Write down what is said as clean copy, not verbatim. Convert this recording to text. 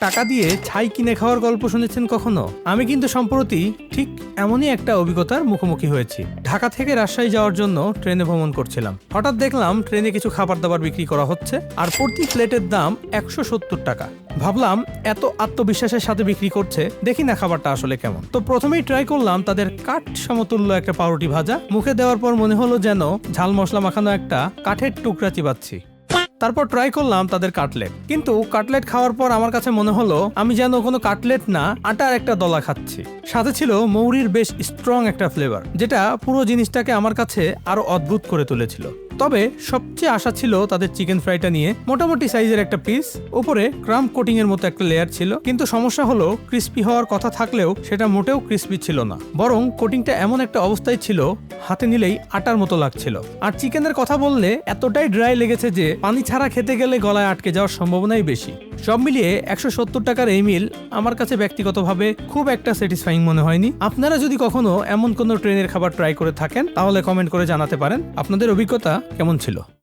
টাকা দিয়ে ছাই কিনে খাওয়ার গল্প শুনেছেন কখনো? আমি কিন্তু সম্প্রতি ঠিক এমনই একটা অভিজ্ঞতার মুখোমুখি হয়েছি। ঢাকা থেকে রাজশাহী যাওয়ার জন্য ট্রেনে ভ্রমণ করছিলাম। হঠাৎ দেখলাম ট্রেনে কিছু খাবার দাবার বিক্রি করা হচ্ছে, আর প্রতি প্লেটের দাম 170 টাকা। ভাবলাম এত আত্মবিশ্বাসের সাথে বিক্রি করছে, দেখি না খাবারটা আসলে কেমন। তো প্রথমেই ট্রাই করলাম তাদের কাঠ সমতুল্য একটা পাউরুটি ভাজা। মুখে দেওয়ার পর মনে হলো যেন ঝাল মশলা মাখানো একটা কাঠের টুকরা চিবাচ্ছি। তারপর ট্রাই করলাম তাদের কাটলেট, কিন্তু কাটলেট খাওয়ার পর আমার কাছে মনে হলো আমি যেন কোনো কাটলেট না, আটার একটা দলা খাচ্ছি। সাথে ছিল মৌরির বেশ স্ট্রং একটা ফ্লেভার, যেটা পুরো জিনিসটাকে আমার কাছে আরো অদ্ভুত করে তুলেছিল। তবে সবচেয়ে আশা ছিল তাদের চিকেন ফ্রাইটা নিয়ে। মোটামুটি সাইজের একটা পিস, উপরে ক্রাম কোটিং এর মতো একটা লেয়ার ছিল, কিন্তু সমস্যা হলো ক্রিস্পি হওয়ার কথা থাকলেও সেটা মোটেও ক্রিস্পি ছিল না, বরং কোটিংটা এমন একটা অবস্থায় ছিল হাতে নিলেই আটার মতো লাগছিল। আর চিকেনের কথা বললে এতটাই ড্রাই লেগেছে যে পানি ছাড়া খেতে গেলে গলায় আটকে যাওয়ার সম্ভাবনাই বেশি। সব মিলিয়ে 170 টাকার এই মিল আমার কাছে ব্যক্তিগতভাবে খুব একটা স্যাটিসফাইং মনে হয়নি। আপনারা যদি কখনো এমন কোনো ট্রেনের খাবার ট্রাই করে থাকেন তাহলে কমেন্ট করে জানাতে পারেন আপনাদের অভিজ্ঞতা কেমন ছিল।